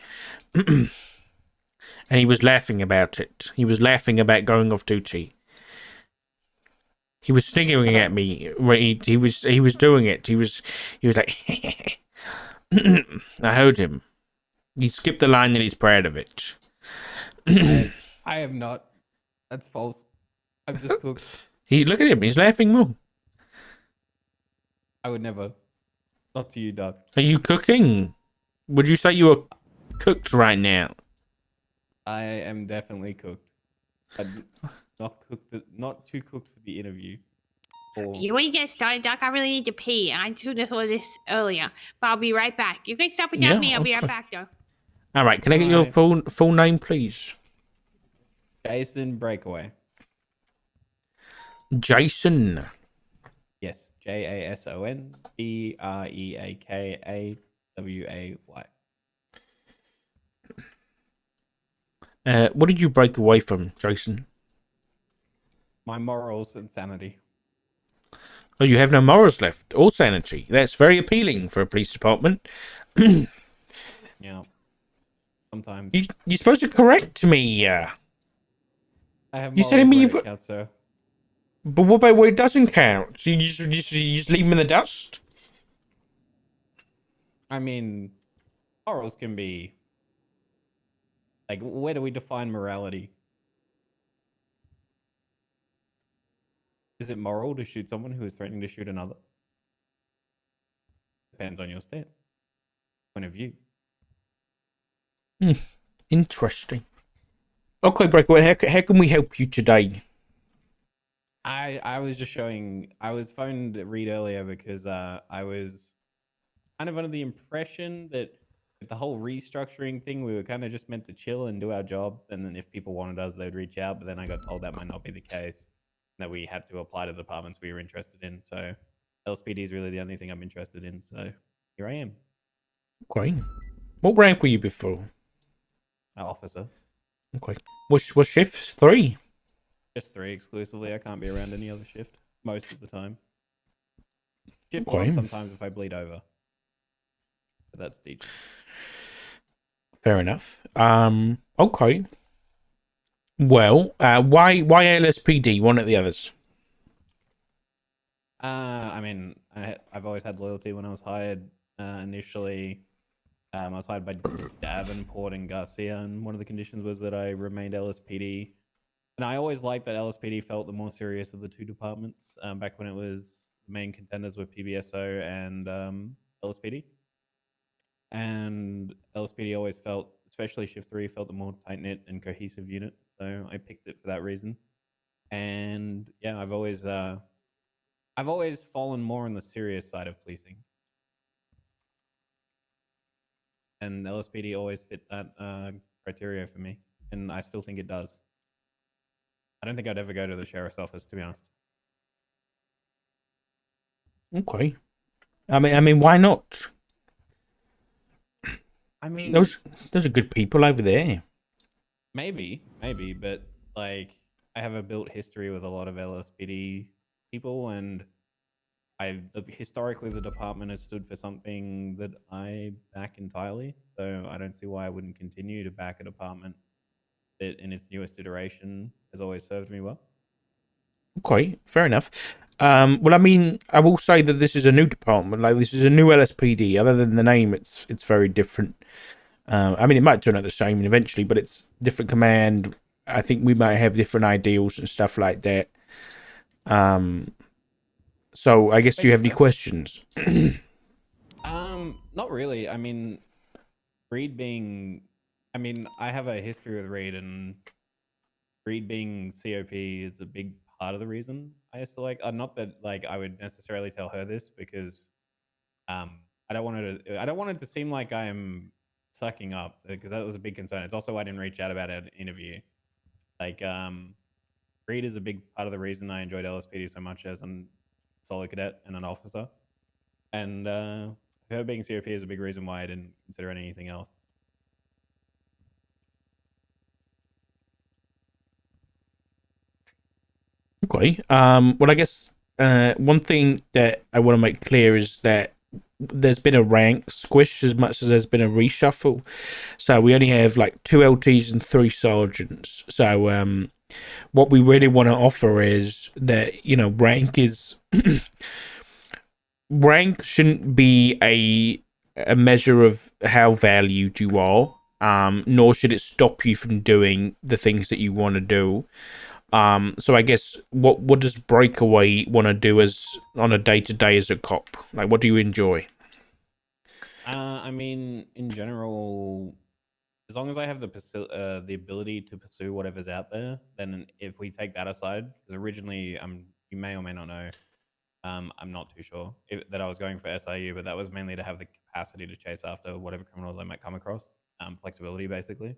And he was laughing about it. He was laughing about going off duty. He was sniggering at me. He was doing it. He was like, I heard him. He skipped the line and he's proud of it. I am not. That's false. I've just cooked. Look at him. He's laughing more. I would never. Not to you, Doug. Are you cooking? Would you say you are cooked right now? I am definitely cooked. I'm not cooked. Not too cooked for the interview. You want to get started, Doc? I really need to pee. I should have told this earlier, but I'll be right back. You can stop without me. I'll be right back, though. All right. Can I get your full name, please? Jason Breakaway. Jason. Yes, Jason Breakaway. What did you break away from, Jason? My morals and sanity. Oh, you have no morals left, or sanity. That's very appealing for a police department. Yeah. Sometimes. You're supposed to correct me. I have you telling me you've got, sir. But what about where it doesn't count? So you just leave them in the dust? I mean, morals can be... Like, where do we define morality? Is it moral to shoot someone who is threatening to shoot another? Depends on your stance. Point of view. Interesting. Okay, Breakaway, how can we help you today? I was just showing... I was phoned Reed earlier because I was kind of under the impression that with the whole restructuring thing, we were kind of just meant to chill and do our jobs, and then if people wanted us, they'd reach out, but then I got told that might not be the case, that we had to apply to the departments we were interested in, so LSPD is really the only thing I'm interested in, so here I am. Okay. What rank were you before? Officer. Okay. What shift? 3? Just 3 exclusively. I can't be around any other shift most of the time. Shift Okay. 1 sometimes if I bleed over. But that's DJ. Fair enough. Okay. Well, why LSPD? One at the others. I mean, I've always had loyalty when I was hired. Initially, I was hired by Davenport and Garcia, and one of the conditions was that I remained LSPD. And I always liked that LSPD felt the more serious of the two departments. Back when it was the main contenders were PBSO and LSPD. And LSPD always felt, especially Shift 3, felt the more tight-knit and cohesive unit. So I picked it for that reason. And yeah, I've always fallen more on the serious side of policing. And LSPD always fit that criteria for me. And I still think it does. I don't think I'd ever go to the sheriff's office, to be honest. Okay. I mean, why not? I mean, those are good people over there. Maybe, but like, I have a built history with a lot of LSPD people, and historically the department has stood for something that I back entirely. So I don't see why I wouldn't continue to back a department that, in its newest iteration, has always served me well. Okay, fair enough. Well, I mean, I will say that this is a new department. Like, this is a new LSPD. Other than the name, it's very different. I mean, it might turn out the same eventually, but it's different command. I think we might have different ideals and stuff like that. So I guess do you have any questions? Not really. I mean, Reed being, I mean, I have a history with Reed, and Reed being COP is a big part of the reason I used to like. Not that like I would necessarily tell her this because, I don't want it to seem like I'm sucking up because that was a big concern. It's also why I didn't reach out about an interview. Like, Reed is a big part of the reason I enjoyed LSPD so much as a solo cadet and an officer, and her being COP is a big reason why I didn't consider anything else. Okay. Well, I guess one thing that I want to make clear is that there's been a rank squish as much as there's been a reshuffle. So we only have like 2 LTs and 3 sergeants. So what we really want to offer is that, you know, rank is rank shouldn't be a measure of how valued you are, nor should it stop you from doing the things that you want to do. So I guess what does Breakaway want to do as on a day-to-day as a cop? Like, what do you enjoy? I mean, in general, as long as I have the ability to pursue whatever's out there, then if we take that aside, because originally you may or may not know, I'm not too sure that I was going for SIU, but that was mainly to have the capacity to chase after whatever criminals I might come across. Flexibility, basically.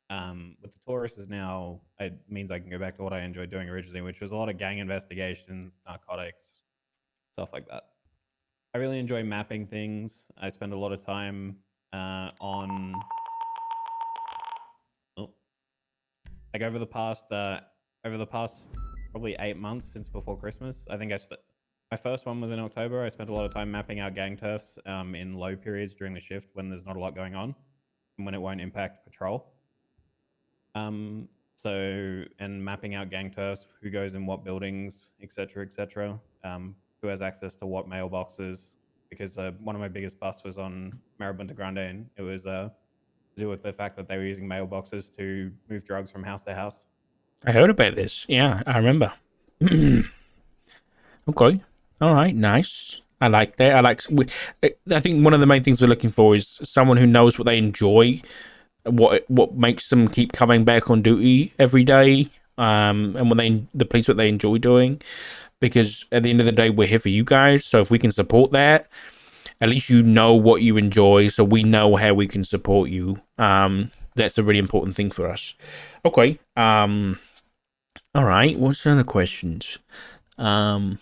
With the Taurus is now, it means I can go back to what I enjoyed doing originally, which was a lot of gang investigations, narcotics, stuff like that. I really enjoy mapping things. I spend a lot of time on, like over the past probably 8 months since before Christmas. I think my first one was in October. I spent a lot of time mapping out gang turfs in low periods during the shift when there's not a lot going on and when it won't impact patrol. And mapping out gang turfs, who goes in what buildings, etc., etc. Who has access to what mailboxes? Because one of my biggest busts was on Maribunta Grande, and it was to do with the fact that they were using mailboxes to move drugs from house to house. I heard about this. Yeah, I remember. Okay. All right. Nice. I like that. I think one of the main things we're looking for is someone who knows what they enjoy, what makes them keep coming back on duty every day, and the police what they enjoy doing. Because at the end of the day, we're here for you guys. So if we can support that, at least you know what you enjoy, so we know how we can support you. That's a really important thing for us. Okay. All right. What's the other questions? All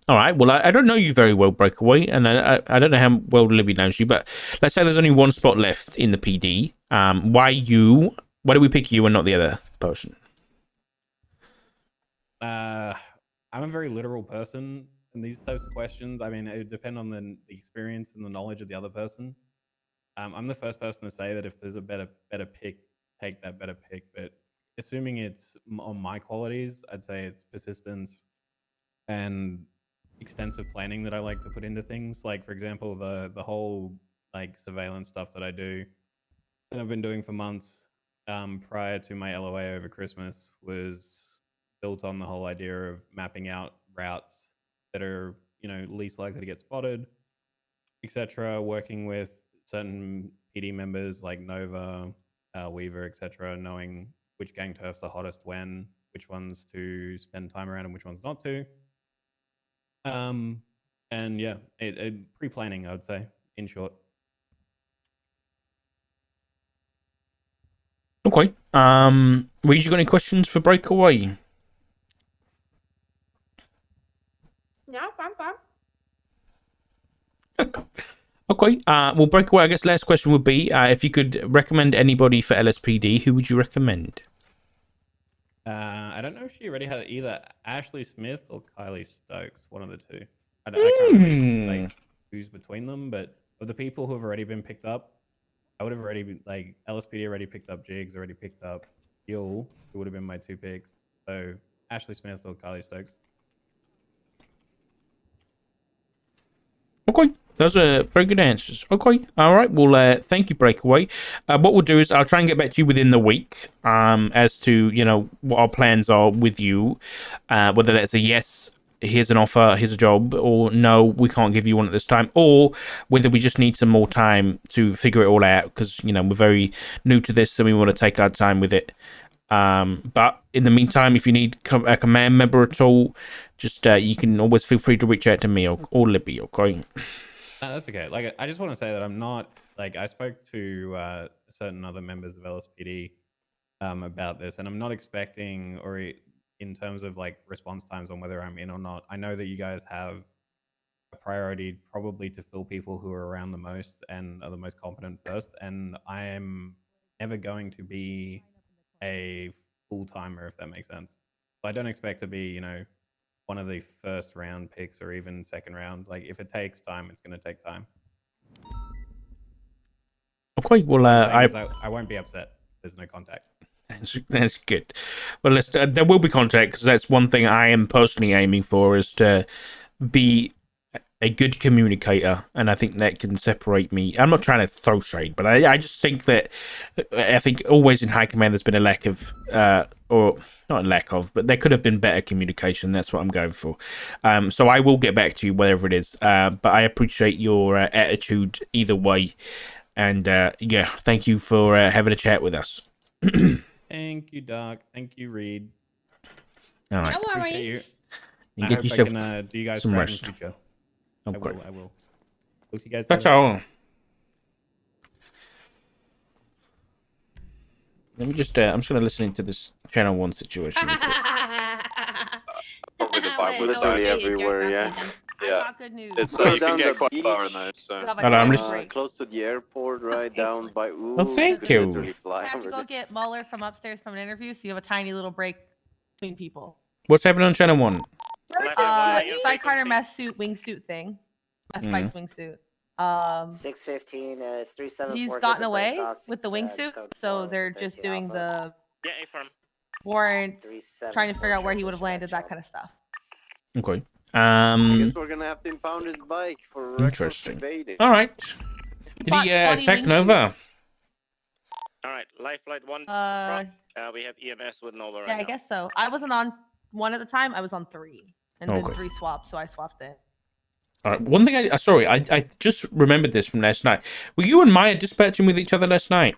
right. Well, I don't know you very well, Breakaway, and I don't know how well Libby knows you, but let's say there's only one spot left in the PD. Why you? Why do we pick you and not the other person? I'm a very literal person in these types of questions. I mean, it would depend on the experience and the knowledge of the other person. I'm the first person to say that if there's a better pick, take that better pick. But assuming it's on my qualities, I'd say it's persistence and extensive planning that I like to put into things. Like, for example, the whole like surveillance stuff that I do and I've been doing for months prior to my LOA over Christmas was built on the whole idea of mapping out routes that are, you know, least likely to get spotted, etc. Working with certain PD members like Nova, Weaver, etc., knowing which gang turfs are hottest when, which ones to spend time around and which ones not to. And yeah, pre-planning, I would say, in short. Okay. Reed, you got any questions for Breakaway? No, I'm fine. Okay. Well, Breakaway, I guess last question would be if you could recommend anybody for LSPD, who would you recommend? I don't know if she already had either Ashley Smith or Kylie Stokes, one of the two. I can't really like who's between them, but of the people who have already been picked up, I would have already been like LSPD already picked up Jigs, already picked up Gil, who would have been my 2 picks. So Ashley Smith or Kylie Stokes. Okay, those are very good answers. Okay, all right. Well, thank you, Breakaway. What we'll do is I'll try and get back to you within the week as to, you know, what our plans are with you, whether that's a yes here's an offer, here's a job, or no, we can't give you one at this time, or whether we just need some more time to figure it all out because, you know, we're very new to this and we want to take our time with it. But in the meantime, if you need a command member at all, just you can always feel free to reach out to me or Libby, okay? No, that's okay. Like, I just want to say that I'm not, like, I spoke to certain other members of LSPD about this, and I'm not expecting, or in terms of like response times on whether I'm in or not. I know that you guys have a priority probably to fill people who are around the most and are the most competent first, and I am never going to be a full-timer, if that makes sense. So I don't expect to be, you know, one of the first round picks or even second round. Like, if it takes time, it's going to take time. Okay, well, I won't be upset. There's no contact. That's good. Well, there will be contact because that's one thing I am personally aiming for, is to be a good communicator, and I think that can separate me. I'm not trying to throw shade, but I just think that always in high command there's been a lack of, or not a lack of, but there could have been better communication. That's what I'm going for. So I will get back to you, whatever it is. But I appreciate your attitude either way, and yeah, thank you for having a chat with us. Thank you, Doc. Thank you, Reed. All right. No Appreciate you. worries. You I get hope yourself I can do you guys some proud in rest. the future. Okay. I will. Talk to you guys That's later. all. Let me just, I'm just going to listen into this Channel 1 situation. Probably the vibe with Literally everywhere, yeah. Yeah. I got good news. It's Go you can down get the quite beach. far in those. So. You have a Hold on, I'm toilet just- break. Close to the airport, right down by. Ooh, Oh, thank could you. literally fly I have to over go there. get Mueller from upstairs from an interview, so you have a tiny little break between people. What's happening on Channel 1? Side Carter mess suit, wingsuit thing. Mess fights wingsuit. 615 is 374. He's gotten away with the wingsuit, so they're just doing the warrant, trying to figure out where he would have landed, that kind of stuff. Okay. I guess we're gonna have to impound his bike for Interesting. evading. All right. Did he attack Nova? All right, life flight 1. We have EMS with Nova right Yeah, now. I guess so. I wasn't on 1 at the time. I was on 3, and then Okay. 3 swapped, so I swapped it. All right. One thing I just remembered this from last night. Were you and Maya dispatching with each other last night?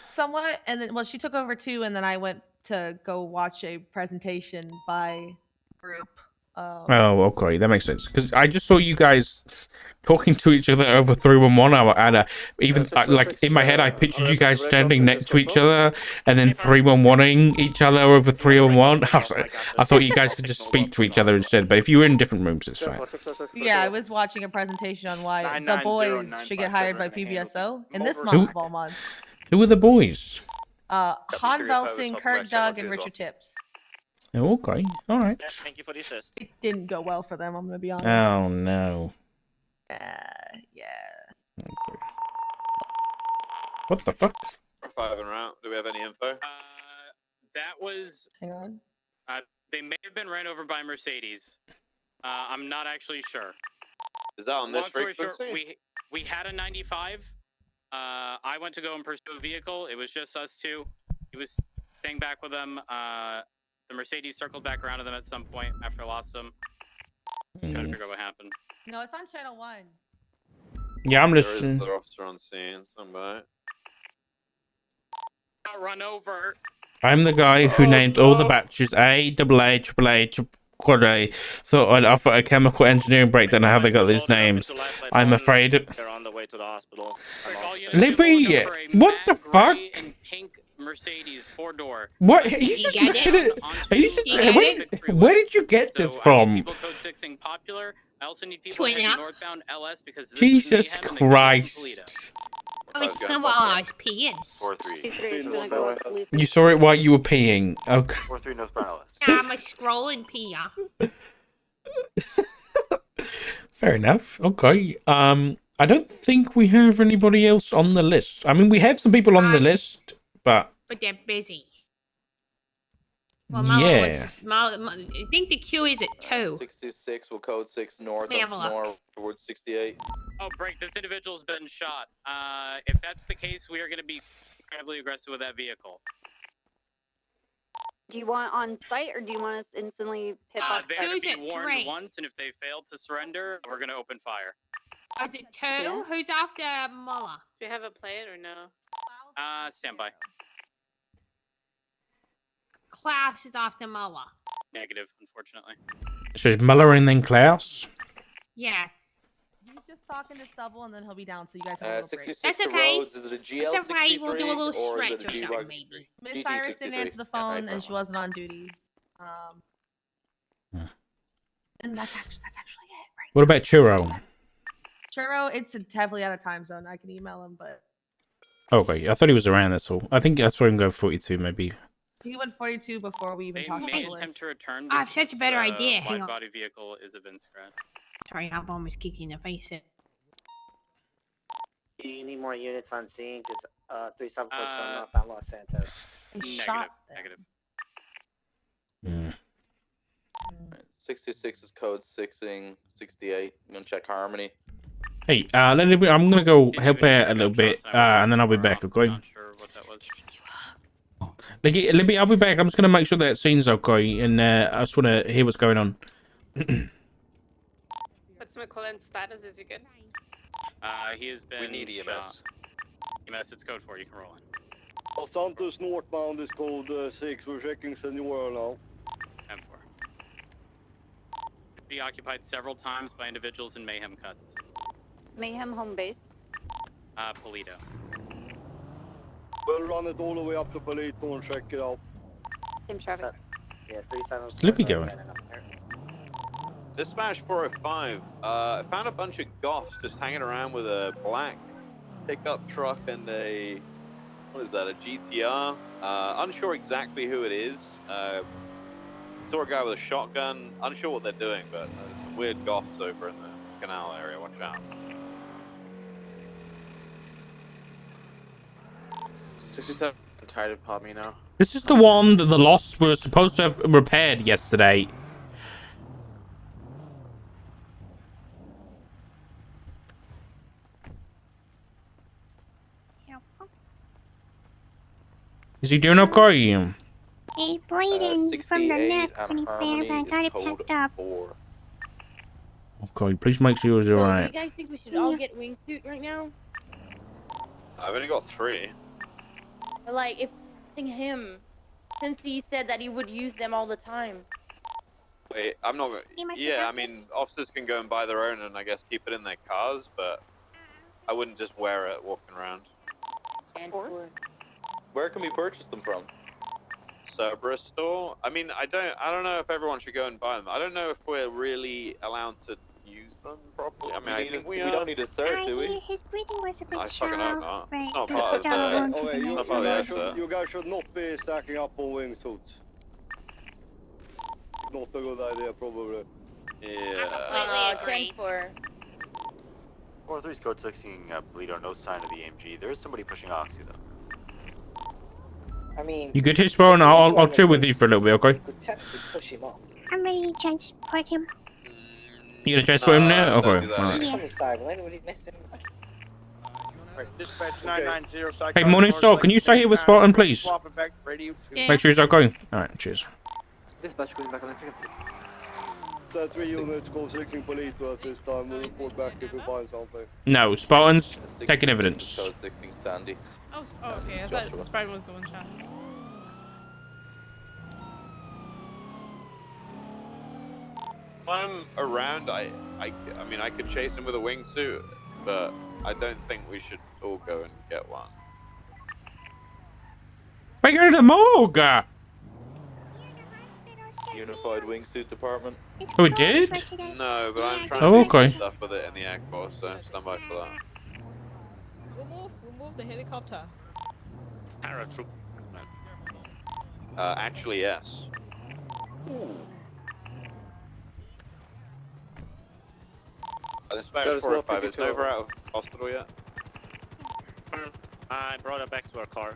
Somewhat, and then she took over too, and then I went to go watch a presentation by group. Oh, okay, that makes sense. Because I just saw you guys talking to each other over 311 hour, and even like in my head, I pictured you guys standing next to each other, and then 311ing each other over 311. I thought you guys could just speak to each other instead. But if you were in different rooms, it's fine. Yeah, I was watching a presentation on why the boys should get hired by PBSO in this month Who- of all months. Who are the boys? Han Belsing, Kurt Doug, and Richard Tips. Oh, okay, all right. Thank you for the assist. It didn't go well for them, I'm gonna be honest. Oh no. Yeah. Okay. What the fuck? 5 en route. Do we have any info? That was. Hang on. They may have been ran over by Mercedes. I'm not actually sure. Is that on this Long story frequency? short, we had a 95. I went to go and pursue a vehicle. It was just us two. He was staying back with them. The Mercedes circled back around to them at some point after I lost them. Trying to figure out what happened. No, it's on channel 1. Yeah, I'm There is listening. another officer on scene. Somebody. Got run over. I'm the guy who named all the batches A, double A, triple A, quad A. So I'd offer a chemical engineering breakdown on how they got these names. I'm afraid. They're on the way to the hospital. Libby, what the fuck? Mercedes 4-door. What? Are you just making it? Are you just? Where did you get this from? People code 6ing popular. I also need people heading northbound LS because this Jesus is mayhem and Christ! Oh, it's still while I was peeing. 4-3. You saw it while you were peeing. Okay. 4-3 northbound LS. I'm a scrolling peer. Fair enough. Okay. I don't think we have anybody else on the list. I mean, we have some people on the list, but they're busy. yeah. I think the queue is at 2. 626 will code 6 north. Let me have a look. North towards 68. Oh, break. This individual's been shot. If that's the case, we are going to be incredibly aggressive with that vehicle. Do you want on site or do you want us instantly hit box? They have to be warned once, and if they fail to surrender, we're gonna open fire. Is it Turtle? Yeah. Who's after Muller? Do you have a plan or no? Stand by. Klaus is after Muller. Negative, unfortunately. So it's Muller and then Klaus. Yeah. He's just talking to Stubble and then he'll be down, so you guys have a little break. That's okay. Roads, is it a GL That's alright. We'll do a little or is stretch it a or G-Bug? something, maybe. Miss Cyrus didn't answer the phone and she wasn't on duty. And that's actually it, right? What about Churro? Churro, it's heavily out of time zone. I can email him, but Okay, I thought he was around. That's all. I think that's where I'm going 42, maybe. he went 42 before we even They talked may about the attempt list. to return. I have such a better idea. Hang Wide on. body vehicle is a Vince scratch. Sorry, I've almost kicked you in the face. Do you need more units on scene? Because 3 subcourts going up at Los Santos. Negative. 66 is code 6ing 68. I'm gonna check harmony. Hey, I'm gonna go help out a little bit, and then I'll be back. Okay. Libby, I'll be back. I'm just gonna make sure that scene's okay, and I just wanna hear what's going on. What's McClellan's status? Is he good? He has been. We need EMS. EMS, it's code 4. You can roll in. Los Santos northbound is code 6. We're checking Senora now. 10-4. Be occupied several times by individuals in mayhem cuts. Mayhem home base. Polito. We'll run it all the way up to Polito and check it out. Same traffic. Yeah, 37. Where's Libby going? Dispatch 405. I found a bunch of goths just hanging around with a black pickup truck and a, what is that, a GTR? Unsure exactly who it is. Saw a guy with a shotgun. Unsure what they're doing, but there's some weird goths over in the canal area. Watch out. 67 tired of pop me now. This is the one that the Lost were supposed to have repaired yesterday. Is he doing okay? He's bleeding from the neck when he fell, but I got it picked up. Okay, please make sure he's Do alright. you guys think we should all get wingsuit right now? I've only got 3. Or like, if him, since he said that he would use them all the time. Wait, I'm not. Yeah, I mean, officers can go and buy their own and I guess keep it in their cars, but I wouldn't just wear it walking around. And Where can we purchase them from? Cerberus store. I mean, I don't know if everyone should go and buy them. I don't know if we're really allowed to use them properly. I mean, I think we don't need a cert, do we? His breathing was a bit I fucking hope not. Right. It's not part of the. It's not part of the exit. You guys should not be stacking up on wingsuits. Not a good idea, probably. Yeah. 10-4. 4-3's code 16, Polito, no sign of the AMG. There is somebody pushing Oxy, though. I mean, You get his phone, I'll chill with you for a little bit, okay? could technically push him up. I'm ready to transport him. You gonna transfer him now? don't Okay. do that. Alright. He's on the side, what are you messing with? Dispatch 990. Hey, Morning Star, can you stay here with Spartan, please? Swap it back, radio 2. Make sure he's okay. Alright, cheers. Dispatch going back on the ticket. 3 units, code 16 Polito at this time. We'll report back if we find something. No, Spartans, taking evidence. Code 16 Sandy. Oh, okay. I thought the Sprite was the one shot. If I'm around, I mean, I could chase him with a wingsuit, but I don't think we should all go and get one. We go to the morgue! Unified Wingsuit Department. Oh, we did? No, but I'm trying Oh, to do okay. stuff with it in the Air Force, so stand by for that. We'll move the helicopter. Paratroop. Actually, yes. Dispatch 405, is Nova out of hospital yet? I brought it back to our car.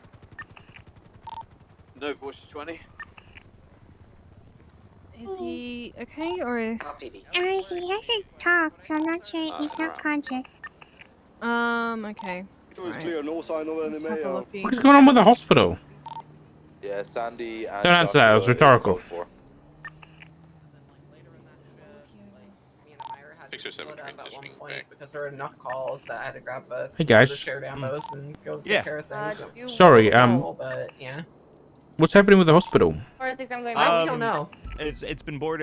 Nova, what's 20? Is he okay or? He hasn't talked, so I'm not sure. He's not conscious. Okay. It was clear, no sign of any Let's have a mayhem. looky. What's going on with the hospital? Yeah, Sandy and Don't answer that. It was Joshua is rhetorical. code 4. 6 or 7 at one point because there were enough calls that I had to grab Hey, guys. the shared ambos and go take care of things. Sorry, But yeah. what's happening with the hospital? Or I think I'm going I don't know. It's been boarded.